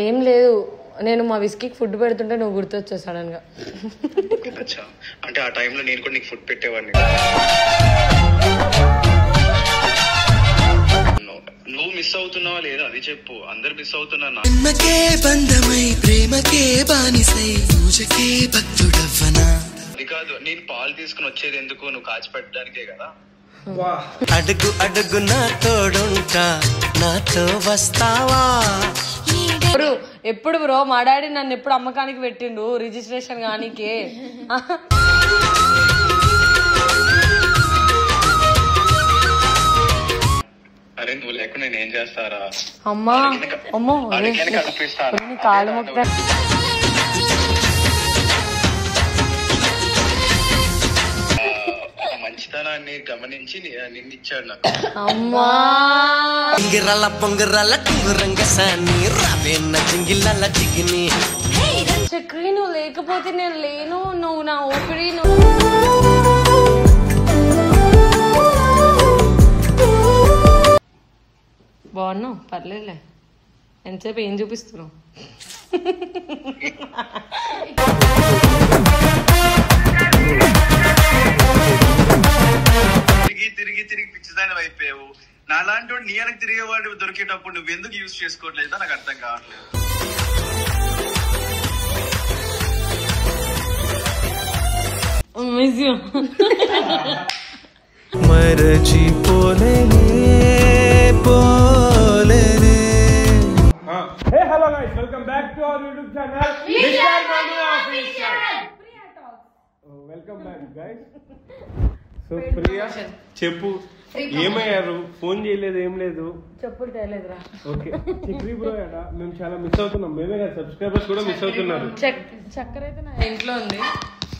ఏం లేదు, నేను మా విస్కీకి ఫుడ్ పెడుతుంటే నువ్వు గుర్తొచ్చావు సడన్ గా. అంటే ఆ టైంలో నేను కూడా నీకు ఫుడ్ పెట్టేవాడిని. నువ్వు మిస్ అవుతున్నావా లేదా అది చెప్పు. అందరు మిస్ అవుతున్నా. అది కాదు, నేను పాలు తీసుకుని వచ్చేది ఎందుకు, నువ్వు కాచి పెట్టడానికే కదా. అడుగు అడుగు నా తోడుంటా, నాతో వస్తావా? ఎప్పుడు బ్రో మా డాడీ నన్ను ఎప్పుడు అమ్మకానికి పెట్టిండు రిజిస్ట్రేషన్ కానీకే. అరే నువ్వు లేకుండా నేను ఏం చేస్తారా? అమ్మా అమ్మో కాలు మొక్క. మంచితనాన్ని గమనించి నిన్నిచ్చాడు నాకు. అమ్మా గింగిరాల పొంగరాల టుంగురంగ సాని రావేన్న జింగిలాల జిగిని. చక్రి నువ్వు లేకపోతే నేను లేను, నువ్వు నా ఊపిరి. బాగున్నావు, పర్లేదులే. ఎంతసేపు ఏం చూపిస్తున్నావు? తిరిగి తిరిగి పిచ్చిదాని అయిపోయావు. నాలాంటి వాడు నీ వెనక్కి తిరిగేవాడు దొరికేటప్పుడు నువ్వు ఎందుకు యూజ్ చేసుకోవట్లేదు నాకు అర్థం కావట్లేదు. Hello guys, welcome back to our YouTube channel. Welcome back guys. So Priya చెప్పు, ఏమయ్యారు? ఫోన్ చేయలేదు, ఏం లేదు. చెప్పులు తేలేదురా. ఓకే చక్రి బ్రో అడా మేము చాలా మిస్ అవుతున్నాం. మేమే కదా సబ్స్క్రైబర్స్ కూడా మిస్ అవుతున్నారు. చక్కెర అయితే నా ఇంట్లో ఉంది.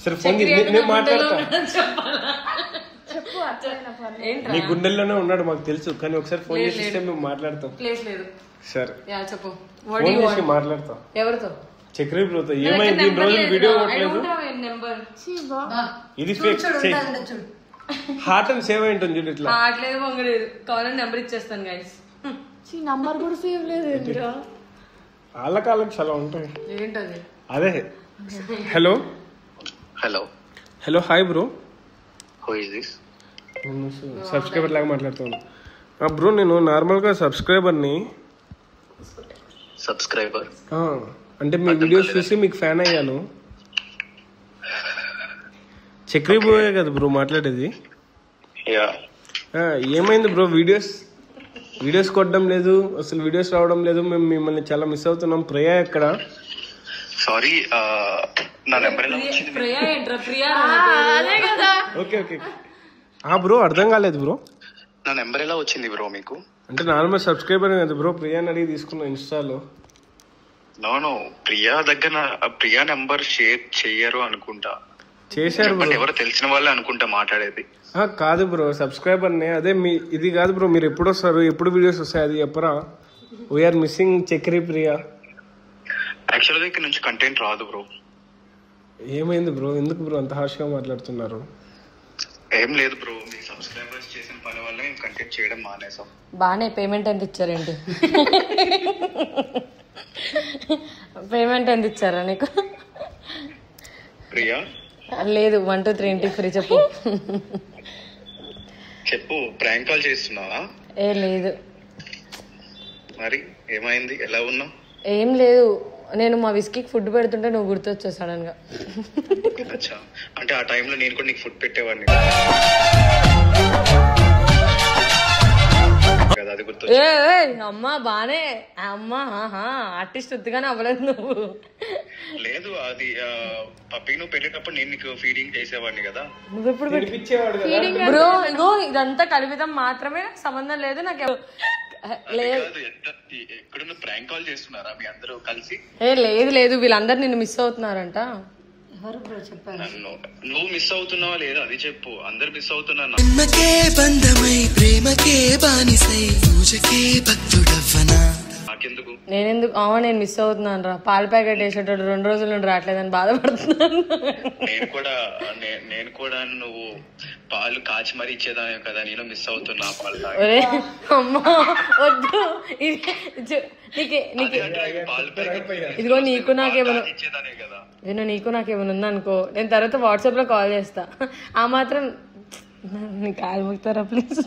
సరే ఫోన్ నేను మాట్లాడతా. నీ గుండెల్లోనే ఉన్నాడు మాకు తెలుసు, కానీ ఒకసారి ఫోన్ చేస్తే మేము మాట్లాడతాం. ప్లేస్ లేదు. సరే చెప్పు. ఫోన్ చేసి మాట్లాడతాం. ఎవరితో? చక్రి బ్రోతో. ఏమైంది ఇన్ని రోజులు వీడియో కొట్టలేదు? ఇది ఫేక్ హార్ట్ అండ్ సేవ్ అయి ఉంటుంది చూడు. ఇట్లా హార్ట్ లేదు, పొంగలేదు. కావాలని నెంబర్ ఇచ్చేస్తాను గైస్. నంబర్ కూడా సేవ్ లేదు. వాళ్ళకి చాలా ఉంటాయి. ఏంటది? అదే. Hello hello hello hi bro. Who is this? Subscriber లాగా మాట్లాడుతాను బ్రో. నేను నార్మల్గా సబ్స్క్రైబర్ని. సబ్స్క్రైబర్ అంటే మీ వీడియోస్ చూసి మీకు ఫ్యాన్ అయ్యాను. చక్రి బ్రోయే కదా బ్రో మాట్లాడేది? ఏమైంది బ్రో? వీడియోస్ కొట్టడం లేదు, అసలు వీడియోస్ రావడం లేదు. మేము మిమ్మల్ని చాలా మిస్ అవుతున్నాం. ప్రియా ఎక్కడ? సారీ నా నెంబర్ ఓకే ఓకే బ్రో అర్థం కాలేదు బ్రో. నా నెంబర్ ఎలా వచ్చింది బ్రో మీకు? అంటే నార్మల్ సబ్స్క్రైబర్ కదా బ్రో, ప్రియాని అడిగి తీసుకున్నా ఇన్స్టాలో. నో ప్రియా దగ్గర ప్రియా నెంబర్ షేర్ చెయ్యరు అనుకుంటా. చేశారు బ్రో, ఎవరో తెలిసిన వాళ్ళే అనుకుంటా మాట్లాడేది. కాదు బ్రో సబ్స్క్రైబర్నే. అదే మీ ఇది కాదు బ్రో. మీరు ఎప్పుడు వస్తారు, ఎప్పుడు వీడియోస్ వస్తాయి అది చెప్పరా? We are missing Chakri Priya. యాక్చువల్గా ఇక్కడ నుంచి కంటెంట్ రాదు బ్రో. ఏమైంది బ్రో? ఎందుకు బ్రో అంత హార్ష్గా మాట్లాడుతున్నారు? ఏం లేదు బ్రో, మీ సబ్స్క్రైబర్స్ చేసిన పని వల్ల మేము కంటెంట్ చేయడం మానేసాం. బానే పేమెంట్ ఎంత ఇచ్చారేంటి? పేమెంట్ ఎంత ఇచ్చారా నీకు? ప్రియా లేదు 1 2 3 ఇంటికి ఫ్రీ. చెప్పు చెప్పు. ప్రాంక్ కాల్ చేస్తున్నావా? ఏ లేదు. మరి ఏమైంది, ఎలా ఉన్నావు? ఏం లేదు, నేను మా విస్కీకి ఫుడ్ పెడుతుంటే నువ్వు గుర్తొచ్చావు సడన్ గా. అంటే ఆ టైంలో నేను కూడా నీకు ఫుడ్ పెట్టేవాడిని. అమ్మా బానే అమ్మా ఆర్టిస్ట్ వద్దుగానే అవ్వలేదు నువ్వు. లేదు అది పప్పికి నువ్వు పెట్టేటప్పుడు నేను నీకు ఫీడింగ్ చేసేవాడిని కదా. నువ్వెప్పుడు బ్రో? ఇగో ఇదంతా కల్పితం మాత్రమే, సంబంధం లేదు నాకు. ఎక్కడ ప్రాంక్ కాల్ చేస్తున్నారా మీ అందరూ కలిసి? లేదు లేదు, వీళ్ళందరూ నిన్ను మిస్ అవుతున్నారంట. నువ్వు మిస్ అవుతున్నావా లేదా అది చెప్పు. అందరు మిస్ అవుతున్నా. ఆ నాకెందుకు? నేనెందుకు నేను మిస్ అవుతున్నాను రా. పాల ప్యాకెట్ వేసేటప్పుడు 2 రోజుల నుండి రావట్లేదని బాధపడుతున్నాను. నేను కూడా నువ్వు పాలు కాచి మరీ ఇచ్చేదానే కదా, నేను మిస్ అవుతున్నా పాలు. అమ్మా వద్దు. ఇదిగో నీకు నాకేమైనా ఉందా అనుకో, నేను తర్వాత వాట్సాప్ లో కాల్ చేస్తా. ఆ మాత్రం నీ కాలు ముక్తారా ప్లీజ్?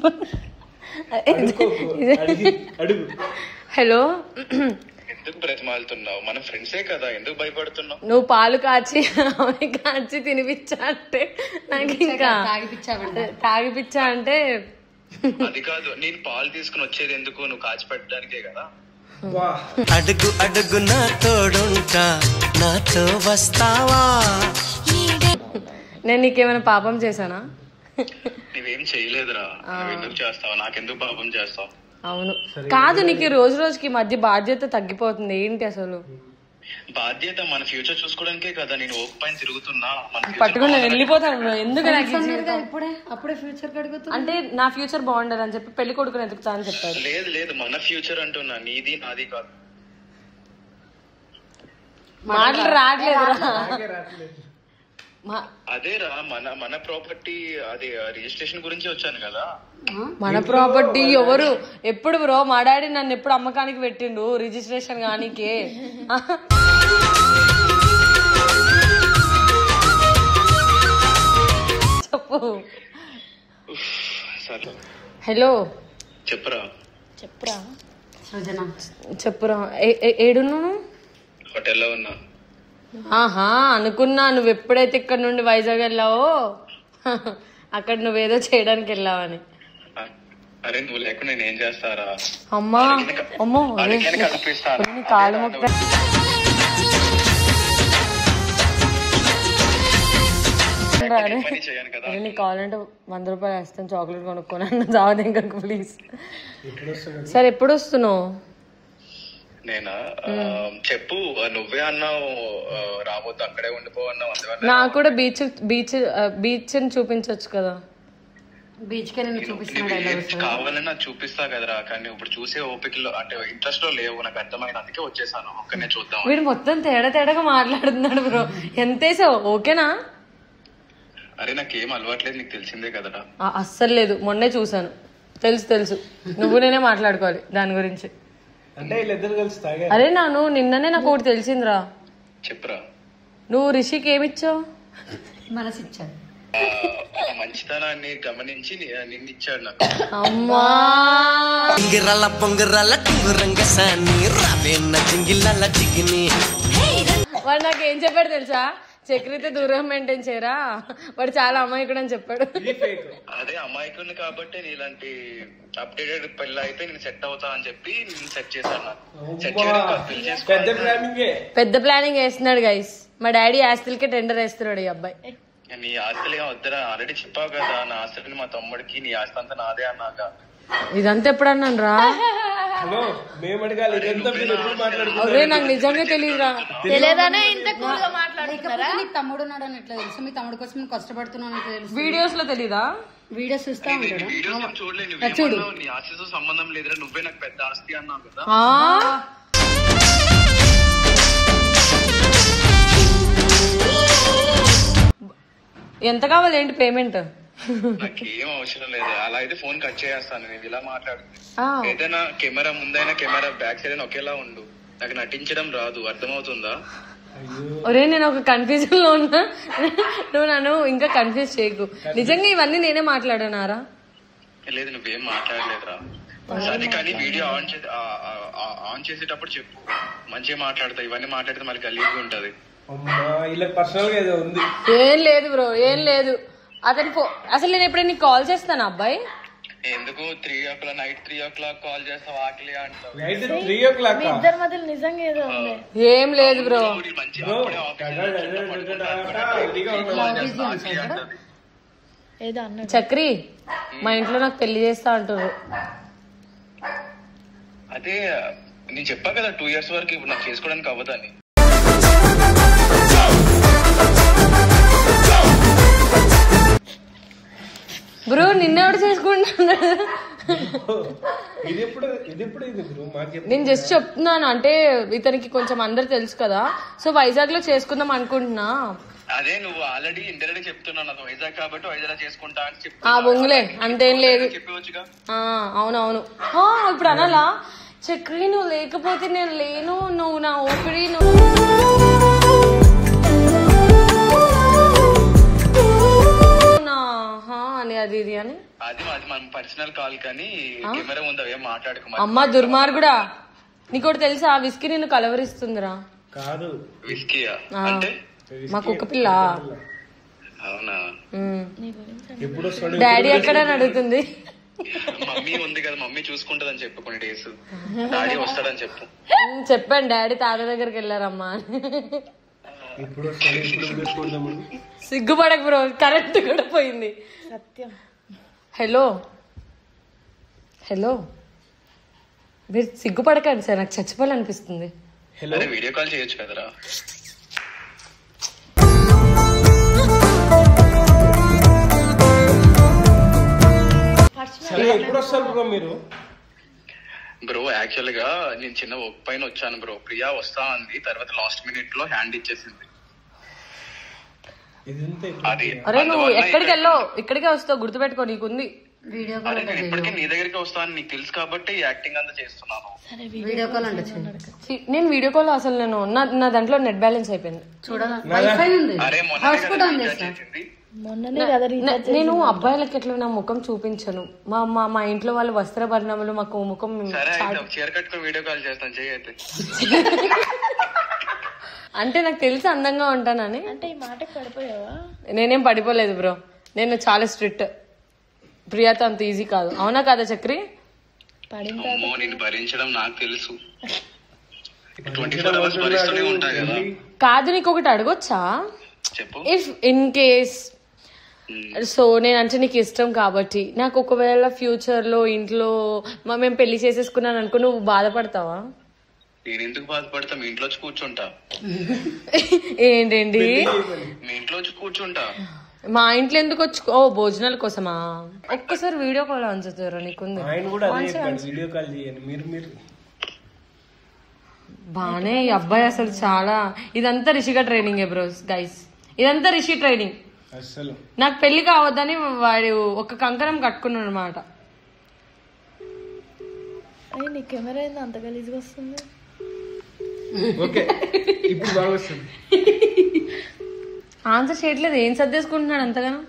హలో, ఎందుకు బ్రతిమాలుతున్నావు? మన ఫ్రెండ్సే కదా, ఎందుకు భయపడుతున్నావు? నువ్వు పాలు కాచి తినిపించా అంటే నాకు ఇంకా తాగిపిచ్చా అంటే అది కాదు, నేను పాలు తీసుకుని వచ్చేది ఎందుకు? నువ్వు కాచి పెట్టడానికే కదా. అడుగు అడుగు నా తోడుంటా, నాతో వస్తావా? నేను నీకేమైనా పాపం చేశానా? నువ్వేం చేయలేదురా, నువ్వు ఎందుకు చేస్తావు? నాకెందుకు పాపం చేస్తావు? అవును కాదు, నీకు రోజు రోజుకి మధ్య బాధ్యత తగ్గిపోతుంది. ఏంటి అసలు బాధ్యత? మన ఫ్యూచర్ చూసుకోవడానికే కదా నేను ఓక్ పైన తిరుగుతున్నా. పట్టుకుని వెళ్ళిపోతాను. ఎందుకు అప్పుడే ఫ్యూచర్ కడుగుతుంది అంటే నా ఫ్యూచర్ బాగుండాలి అని చెప్పి పెళ్లి కొడుకుని ఎదుగుతా అని చెప్పాడు. లేదు లేదు, మన ఫ్యూచర్ అంటున్నా, నీది నాది కాదు. మాటలు రావట్లేదురా. అదేరా మన ప్రాపర్టీ, అది రిజిస్ట్రేషన్ గురించి వచ్చాను కదా. మన ప్రాపర్టీ ఎవరు? ఎప్పుడు బ్రో మా డాడీ నన్ను ఎప్పుడు అమ్మకానికి పెట్టిండు రిజిస్ట్రేషన్ కానీకే. చెప్పు. హలో చెప్పురా. చెప్పురా. ఏడున్నాను? హోటల్లో ఉన్నా. ఆహా అనుకున్నా నువ్వు ఎప్పుడైతే ఇక్కడ నుండి వైజాగ్ వెళ్ళావో అక్కడ నువ్వేదో చేయడానికి వెళ్ళావని. అరే నువ్వు లేకుండా నేను ఏం చేస్తారా? అమ్మా అమ్మో కాలు మొక్క. నీకు కావాలంటే 100 రూపాయలు వేస్తాను, చాక్లెట్ కొనుక్కోను. జావదు ఇంకా ప్లీజ్. సరే ఎప్పుడు వస్తున్నావు? నేనా? చెప్పు. నువ్వే అన్నావు రాబోతు, అక్కడే ఉండిపోవన్నావు. నాకు కూడా బీచ్ చూపించవచ్చు కదా. బీచ్ కి కావాలని నాకు చూపిస్తా కదరా, కానీ ఇప్పుడు చూసే ఓపికలో అంటే ఇంట్రెస్ట్ లో లేవు నాకు, అర్థమైన. అందుకే వచ్చేసాను, ఒక్కనే చూద్దాం. వీడు మొత్తం తేడాగా మాట్లాడుతున్నాడు బ్రో. ఎంతేసావు? ఓకేనా? అరే నాకేం అలవాట్లేదు, నీకు తెలిసిందే కదరా. అస్సలు లేదు, మొన్నే చూసాను. తెలుసు నువ్వు నేనే మాట్లాడుకోవాలి దాని గురించి. అరే నిన్ననే నాకు ఒకటి తెలిసిందిరా. చెప్పురా. నువ్వు రిషికి ఏమిచ్చావు? మనసిచ్చాను. మంచితనాన్ని గమనించి నిన్నిచ్చాడు నాకు. అమ్మా గింగిరాల పొంగిరాల టుంగురంగ సాని రావేన్న జింగిలాల జిగిని. వాడు నాకు ఏం చెప్పాడు తెలుసా? చక్రితో దూరం మెయింటైన్ చేయరా, వాడు చాలా అమాయకుడు అని చెప్పాడు. అదే అమాయకుడిని కాబట్టి నీలాంటి అప్డేటెడ్ పెళ్ళి అయితే నేను సెట్ అవుతా అని చెప్పి నేను సెట్ చేశాను. పెద్ద ప్లానింగ్ వేస్తున్నాడు గైస్. మా డాడీ ఆస్తులకే టెండర్ వేస్తున్నాడు ఈ అబ్బాయి. నీ ఆస్తులు ఏం వద్దురా, ఆల్రెడీ చెప్పావు కదా నా ఆస్తులని మా తమ్ముడికి, నీ ఆస్తి అంతా నాదే అన్నాక. ఇదంతా ఎప్పుడు అన్నాను రా? అదే నాకు నిజంగా తెలియదురా. తెలియదానే ఇంత కూల్గా మాట్లాడుతున్నారా? నీ తమ్ముడు ఉన్నాడు అని ఎట్లా తెలుసు? మీ తమ్ముడు కోసం నేను కష్టపడుతున్నాను తెలుసు. వీడియోస్ లో తెలీదా? వీడియోస్ చూస్తా ఉంటాడు. చూడలేదు. నీ ఆస్తితో సంబంధం లేదురా, నువ్వే నాకు పెద్ద ఆస్తి అన్నావు కదా. ఎంత కావాలి? ఏంటి పేమెంట్? నాకేం అవసరం లేదు, అలా అయితే ఫోన్ కట్ చేస్తాను. నేను ఇలా మాట్లాడుతుంది ఏదైనా కెమెరా ముందైనా కెమెరా బ్యాక్ సైడ్ ఒకేలా ఉండు. నాకు నటించడం రాదు, అర్థమవుతుందా? ఒరే నేను ఒక కన్ఫ్యూజన్ లో ఉన్నా, నువ్వు నన్ను ఇంకా కన్ఫ్యూజ్ చేయకు. నిజంగా ఇవన్నీ నేనే మాట్లాడానారా? లేదు నువ్వేం మాట్లాడలేదురా. సరే కానీ వీడియో ఆన్ చేసేటప్పుడు చెప్పు, మంచిగా మాట్లాడతా. ఇవన్నీ మాట్లాడితే మళ్ళీ గలీజ్గా ఉంటది. ఏం లేదు బ్రో, ఏం లేదు. అతని అసలు నేను ఎప్పుడైనా నీకు కాల్ చేస్తాను అబ్బాయి? ఎందుకు 3 o'clock నైట్ 3 o'clock కాల్ చేస్తావు? ఆకలి అంటావు. ఇద్దరి మధ్యలో నిజంగా ఏదో ఉంది. ఏం లేదు బ్రో. చక్రి మా ఇంట్లో నాకు పెళ్లి చేస్తా అంటారు. అదే నేను చెప్పా కదా 2 years వరకు ఇప్పుడు నాకు చేసుకోవడానికి అవ్వదని. బ్రో నిన్నెవడు చేసుకుంటున్నాడు? నేను జస్ట్ చెప్తున్నాను, అంటే ఇతనికి కొంచెం అందరు తెలుసు కదా, సో వైజాగ్ లో చేసుకుందాం అనుకుంటున్నా. అదే నువ్వు ఆల్రెడీ ఇంటర్వ్యూ చెప్తున్నావు వైజాగ్ కాబట్టి వైజాగ్ చేసుకుంటా అని చెప్పి బొంగులే అంతేం లేదు. చెప్పవచ్చుగా. అవునవును. ఇప్పుడు అనాలా, చక్రి నువ్వు లేకపోతే నేను లేను, నువ్వు నా ఊపిరి, అని అది ఇది అని. అది మన పర్సనల్ కాల్ కానీ కెమెరా ముందు ఏం మాట్లాడుకో. అమ్మా దుర్మార్గుడా, నీకోటి తెలుసా, విస్కీ నిన్ను కలవరిస్తుందిరా. కాదు విస్కీయా అంటే మా కుక్క పిల్ల. అవునా? డాడీ ఎక్కడ అని అడుగుతుంది. మమ్మీ ఉంది కదా, మమ్మీ చూసుకుంటదని చెప్పు, కొన్ని డేస్ డాడీ వస్తాడని చెప్పు. చెప్పాను డాడీ తాత దగ్గరికి వెళ్ళారమ్మా. సిగ్గుపడక బ్రో, కరెక్ట్ కూడా పోయింది. సత్యం. హలో మీరు సిగ్గుపడకండి సార్, నాకు చచ్చిపోవాలనిపిస్తుంది. వీడియో కాల్ చేయొచ్చు కదరా. బ్రో యాక్చువల్ గా నేను చిన్న వర్క్ పైన వచ్చాను బ్రో. ప్రియా వస్తా అంది, తర్వాత లాస్ట్ మినిట్ లో హ్యాండ్ ఇచ్చేసింది. అరే నువ్వు ఎక్కడికి వెళ్ళావు, ఇక్కడికే వస్తావు, గుర్తుపెట్టుకో, నీకుంది. అరే నేను ఇప్పటికే నీ దగ్గరికి వస్తాను, నీకు తెలుసు కాబట్టి యాక్టింగ్ అంతా చేస్తున్నాను. నేను వీడియో కాల్ అసలు నా దాంట్లో నెట్ బ్యాలెన్స్ అయిపోయింది. అరే నేను అబ్బాయిలకి ఎట్లా నా ముఖం చూపించను. మా ఇంట్లో వాళ్ళు వస్త్రభరణములు మాకు ముఖం. చీర కట్టుకుని వీడియో కాల్ చేస్తాను, చేయైతే. అంటే నాకు తెలిసి అందంగా ఉంటానని. అంటే ఈ మాటకి పడిపోయావా? నేనేం పడిపోలేదు బ్రో, నేను చాలా స్ట్రిక్ట్. ప్రియాతో అంత ఈజీ కాదు, అవునా కాదా చక్రి? నేను భరించడం నాకు తెలుసు. 24 hours భరిస్తూనే ఉంటా కదా. కాదు, నీకు ఒకటి అడగొచ్చా? చెప్పు. ఇఫ్ ఇన్ కేస్ సో నేను అంటే నీకు ఇష్టం కాబట్టి, నాకు ఒకవేళ ఫ్యూచర్ లో ఇంట్లో మేము పెళ్లి చేసేసుకున్నాను అనుకో, నువ్వు బాధపడతావా? నేను ఎందుకు బాధపడతా, మీ ఇంట్లో వచ్చి కూర్చుంటా. ఏంటండి మీ ఇంట్లో వచ్చి కూర్చుంటా? మా ఇంట్లో ఎందుకు వచ్చి? భోజనాల కోసమా? ఒక్కసారి వీడియో కాల్ అంచుతారా? నీకుంది బానే. ఈ అబ్బాయి అసలు చాలా, ఇదంతా రిషిగా ట్రైనింగ్ బ్రో గైస్, ఇదంతా రిషి ట్రైనింగ్. నాకు పెళ్లి కావద్దని వాడు ఒక కంకణం కట్టుకున్నాడు అనమాట. నీ కెమెరా ఏంది అంత గలీజ్గా వస్తుంది? ఆన్సర్ చేయట్లేదు, ఏం సర్దేసుకుంటున్నాడు అంతగానో?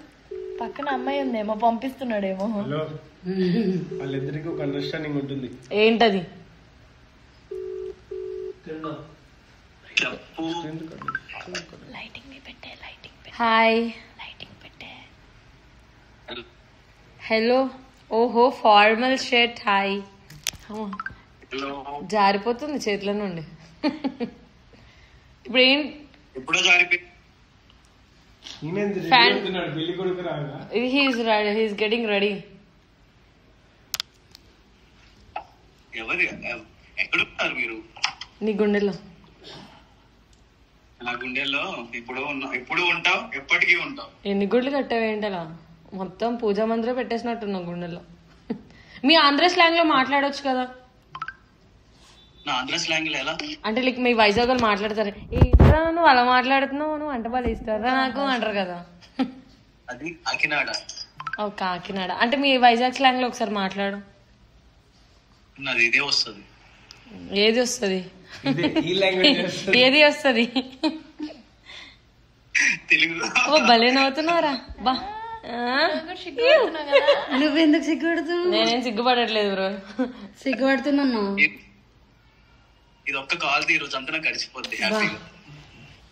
పక్కన అమ్మాయి ఉందేమో, పంపిస్తున్నాడేమో. వాళ్ళిద్దరికి ఒక అండర్స్టాండింగ్ ఉంటుంది. ఏంటది? హాయ్. హలో. ఓహో ఫార్మల్ షర్ట్. హాయ్. జారిపోతుంది చేతుల నుండి. ఇప్పుడు ఏం హీస్ గెటింగ్ రెడీ. ఎక్కడున్నారు మీరు? నీ గుండెల్లో. నా గుండెల్లో ఇప్పుడు ఉంటావు, ఎప్పటికీ ఉంటావు. ఎన్ని గుడ్లు కట్టావేంటలా? మొత్తం పూజా మందిరం పెట్టేసినట్టున్నావు గుండెల్లో. మీ ఆంధ్ర స్లాంగ్ లో మాట్లాడొచ్చు కదా. నా ఆంధ్ర స్లాంగ్ లో ఎలా అంటే లైక్ మీ వైజాగ్ వాళ్ళు మాట్లాడతారు, ఏంట్రా నువ్వు అలా మాట్లాడుతున్నావు, నువ్వు అంట వాళ్ళు ఇస్తారా నాకు అంటారు కదా. అది కాకినాడ. ఓ కాకినాడ అంటే మీ వైజాగ్ స్లాంగ్ లో ఒకసారి మాట్లాడు. నాది ఇదే వస్తుంది. ఏది వస్తుంది? ఏది వస్తుంది? తెలుగు. ఓ భలే నవ్వుతున్నారా బా. నువ్వెందుకు సిగ్గుపడుతున్నావు? నేనేం సిగ్గుపడట్లేదు బ్రో. సిగ్గుపడుతున్నాను. ఇది ఒక్క కాల్ ఈ రోజు అంతా గడిచిపోద్ది.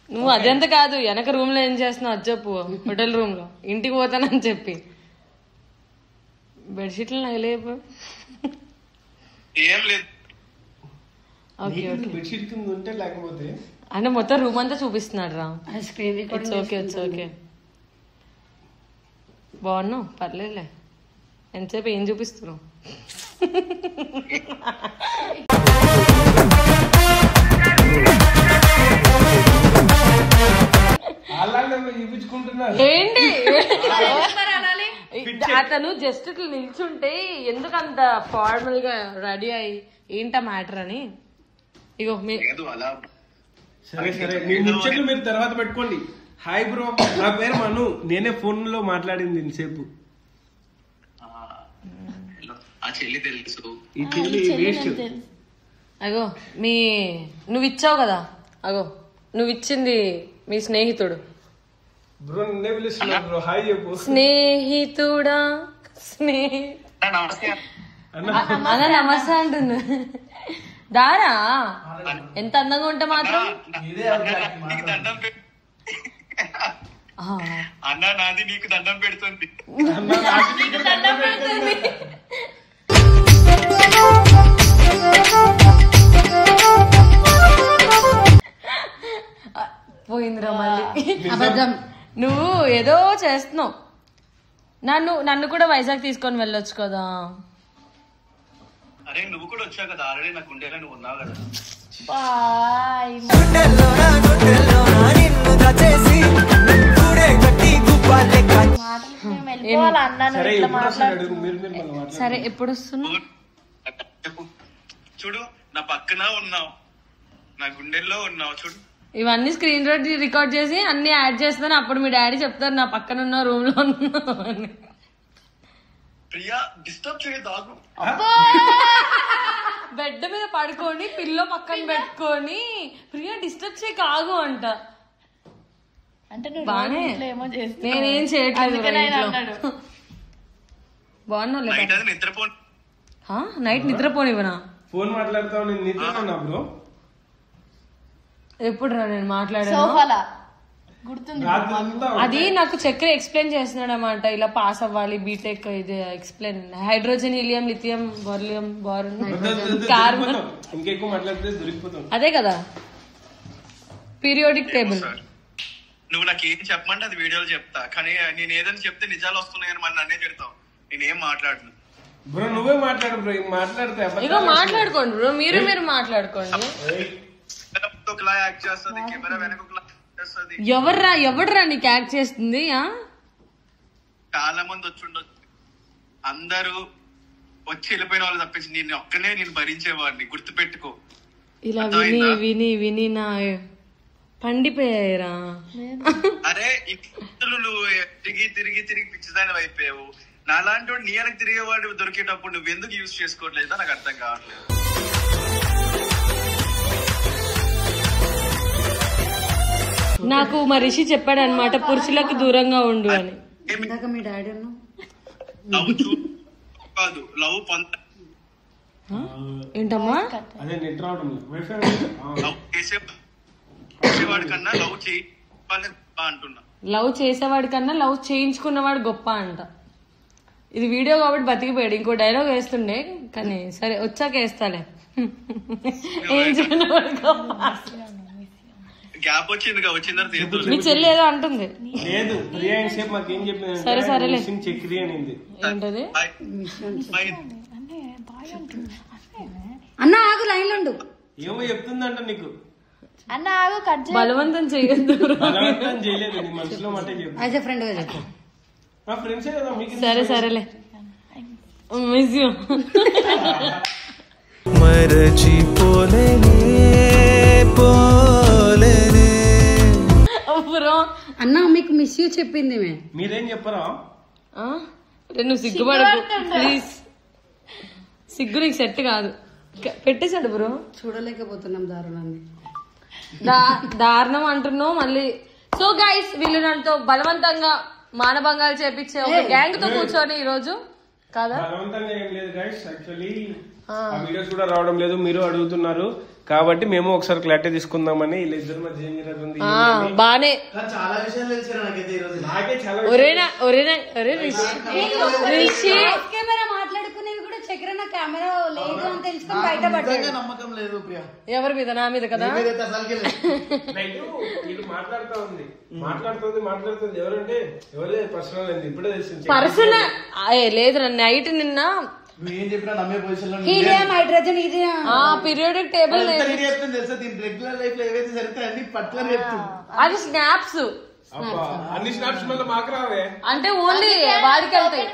నువ్వు అదంత కాదు, వెనక రూమ్ లో ఏం చేస్తున్నావు అది చెప్పు. హోటల్ రూమ్ లో ఇంటికి పోతానని చెప్పి బెడ్షీట్లు నగలేపు. ఏం లేదు. అంటే మొత్తం రూమ్ అంతా చూపిస్తున్నాడు రా. It's okay it's okay. బాగున్నావు, పర్లేదులే. ఎంతసేపు ఏం చూపిస్తున్నావు? ఏంటి అతను జస్ట్ ఇట్లా నిల్చుంటే ఎందుకు అంత ఫార్మల్ గా రెడీ అయ్యి ఏంటా మ్యాటర్ అని ఇగో అలా సరే మీ ముచ్చట్లు మీరు తర్వాత పెట్టుకోండి. హాయ్ బ్రో, నా పేరు మను, నేనే ఫోన్ లో మాట్లాడింది ఇంతసేపు. ఆ చెల్లి తెలుసు. ఈ చెల్లి వేస్ట్. అగో నువ్వు ఇచ్చావు కదా, అగో నువ్వు ఇచ్చింది మీ స్నేహితుడు. బ్రో నిన్నే పిలుస్తున్నా బ్రో, హాయ్ చెప్పు. స్నేహితుడా నమస్తే అన్న నమస్తే అంటుంది. దారా ఎంత అందంగా ఉంటే మాత్రం అన్న నాది నీకు దండం పెడుతుంది. పోయిందిరా మళ్ళీ. అబద్ధం. నువ్వు ఏదో చేస్తున్నావు. నన్ను కూడా వైజాగ్ తీసుకొని వెళ్ళొచ్చు కదా. అరే నువ్వు కూడా వచ్చావు కదా, ఆల్రెడీ నాకు ఉండేలా నువ్వు ఉన్నావు కదా. సరే ఎప్పుడు వస్తున్నావు? చూడు నా పక్కన ఉన్నావు, నా గుండెల్లో ఉన్నావు. చూడు ఇవన్నీ స్క్రీన్ రికార్డ్ చేసి అన్ని యాడ్ చేస్తాను. అప్పుడు మీ డాడీ చెప్తారు నా పక్కన ఉన్న రూమ్ లో ఉన్నావు అని. ప్రియా డిస్టర్బ్ చేయదు. బెడ్ మీద పడుకొని పిల్లో పక్కన పెట్టుకొని ప్రియా డిస్టర్బ్ చేయక ఆగు అంట. అంటే నువ్వు బానే ఏమో చేస్తావు. నేనేం చేయట్లేదు. బాగున్నా నిద్రపో నైట్ నిద్రపోనివనా? ఫోన్ మాట్లాడుతావు, నేను నిద్రపోనా బ్రో? ఎప్పుడు రా నేను మాట్లాడాను? సోఫాలా గుర్తుంది. అది నాకు చక్కెర ఎక్స్ప్లెయిన్ చేస్తున్నాడు అన్నమాట. ఇలా పాస్ అవ్వాలి బీటెక్, ఇది explain hydrogen, helium, lithium, beryllium, boron, carbon. ఇంకెక్కువ మాట్లాడితే దొరికిపోతాం. అదే కదా పీరియాడిక్ టేబుల్. నువ్వు నాకు ఏం చెప్పమంటే అది వీడియోలో చెప్తా, కానీ నేను ఏదైనా చెప్తే నిజాలు వస్తున్నాయని మన నన్నే చెప్తావు. నేనేం మాట్లాడను బ్రో, నువ్వే మాట్లాడు బ్రో. మాట్లాడితే ఇగో మాట్లాడుకోండి బ్రో, మీరు మాట్లాడుకోండి. ఒకలా యాక్ట్ చేస్తుంది, కెమెరా వెనక ఒకలా చేస్తుంది. ఎవడ్రా నీకు యాక్ట్ చేస్తుంది? చాలా మంది వచ్చి ఉండొచ్చు, అందరూ వచ్చి వెళ్ళిపోయిన వాళ్ళు తప్పించి నేను ఒక్కనే నేను భరించేవాడిని. గుర్తుపెట్టుకో. ఇలా విని విని నా పండిపోయాయిరా. అరే ఇప్పుడు నువ్వు తిరిగి తిరిగి తిరిగి పిచ్చిదాని అయిపోయావు. నాలాంటి వాడు నీ వెనక్కి తిరిగేవాడు దొరికేటప్పుడు నువ్వు ఎందుకు యూజ్ చేసుకోవట్లేదో నాకు అర్థం కావట్లేదు. నాకు మా రిషి చెప్పాడు అనమాట, పురుషులకు దూరంగా ఉండు అని. మీ డాడీ లవ్ కాదు, లవ్ పొంద. ఏంటమ్మా? అదే నెట్ రావడం లవ్ చేసేవాడి కన్నా లవ్ చేయి అంటున్నా. లవ్ చేసేవాడి కన్నా లవ్ చేయించుకున్నవాడు గొప్ప అంట. ఇది వీడియో కాబట్టి బతికిపోయాడు. ఇంకో డైలాగ్ వేస్తుండే కానీ సరే వచ్చాక వేస్తాలే. ఏం చేయనవాడు గొప్ప. గ్యాప్ వచ్చింది, వచ్చిందని మీ చెల్లి ఏదో అంటుంది. లేదు ప్రియా సేపు మాకు ఏం చెప్పింది, సరే సరేలే చక్రి అనింది. ఏంటది? అన్న ఆగు, లైన్ లో ఉండు. ఏమో చెప్తుందంట నీకు. అన్న ఆగు, కట్ బలవంతం చేయొద్దు. బలవంతం చేయలేదు, నీ మనసులో మాట చెప్పు. యాజ్ ఎ ఫ్రెండ్ గా చెప్పు. మా ఫ్రెండ్సే కదా మీకు. సరే సరేలే. Miss you. అన్న మీకు మిస్ యూ చెప్పింది. మీరేం చెప్పరా? నువ్వు సిగ్గుపడకు ప్లీజ్. సిగ్గు నీకు సెట్ కాదు. పెట్టేశాడు బ్రో. చూడలేకపోతున్నాం దారుణాన్ని. దారుణం అంటున్నావు మళ్ళీ. సో గైస్, వీళ్ళు నాతో బలవంతంగా మానభంగాలు చేపించే ఒక గ్యాంగ్ తో కూర్చొని ఈ రోజు కాదా? బలవంతంగా ఏం లేదు గైస్, యాక్చువల్లీ ఆ వీడియోస్ కూడా రావడం లేదు, మీరు అడుగుతున్నారు కాబట్టి మేము ఒకసారి క్లారిటీ తీసుకుందామని. వీళ్ళిద్దరి మధ్య ఏం జరుగుతుంది బానే చాలా విషయాలు తెలిసారు నాకైతే ఈ రోజు. నాకే చాలా కెమెరా మాట్లాడుకునేవి కూడా చక్రన్న కెమెరా లేదు అని తెలుసుకొని బయటపడ్డాడు. నమ్మకం లేదు ప్రియా ఎవరి మీద? నా మీద కదా. వీళ్ళు మాట్లాడుతుంది ఎవరంటే ఎవరే పర్సనల్ అయింది ఇప్పుడే తెలిసింది. పర్సనల్ లేదు, నైట్ నిన్న నువ్వేం చెప్పినా నమ్మే పొజిషన్ లో హీలియం, హైడ్రోజన్, ఇది పీరియాడిక్ టేబుల్ చెప్తుంది తెలుసా. దీని రెగ్యులర్ లైఫ్ లో ఏవైతే సరిగ్గా అన్ని పర్టికులర్ చెప్తుంది. అది స్నాప్స్. అన్ని స్నాప్స్ మళ్ళీ మాకు రావే అంటే ఓన్లీ వాడికి వెళ్తాయి.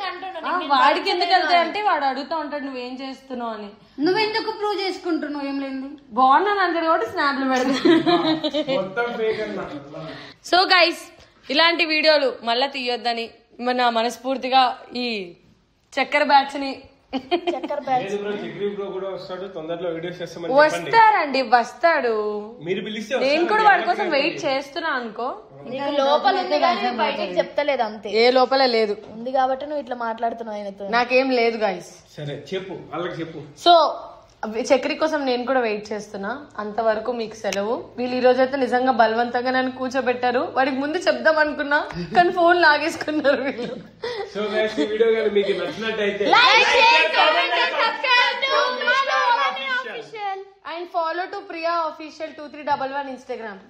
వాడికి ఎందుకు వెళ్తాయి అంటే వాడు అడుగుతా ఉంటాడు నువ్వేం చేస్తున్నావు అని. నువ్వెందుకు ప్రూవ్ చేసుకుంటున్నావు ఏం లేదు? బాగున్నాను అంటాడు కాబట్టి స్నాప్లు పెడతాను. సో గైస్ ఇలాంటి వీడియోలు మళ్ళా తీయొద్దని మన మనస్ఫూర్తిగా ఈ చక్కెర బ్యాచ్ ని వస్తారండి, వస్తాడు. మీరు పిలిస్తే నేను కూడా వాడి కోసం వెయిట్ చేస్తున్నా అనుకో. నీకు లోపల ఉంది కానీ బయటికి చెప్తలేదు అంతే. ఏ లోపల లేదు ఉంది కాబట్టి నువ్వు ఇట్లా మాట్లాడుతున్నావు ఆయనతో. నాకేం లేదు గైస్. సరే చెప్పు వాళ్ళకి చెప్పు. సో చక్రి కోసం నేను కూడా వెయిట్ చేస్తున్నా. అంతవరకు మీకు సెలవు. వీళ్ళు ఈ రోజు అయితే నిజంగా బలవంతంగా నన్ను కూర్చోబెట్టారు. వాడికి ముందు చెప్దాం అనుకున్నా కానీ ఫోన్ లాగేసుకున్నారు వీళ్ళు. సో గైస్ ఈ వీడియో కానీ మీకు నచ్చినట్టయితే and follow to Priya official 2311 Instagram.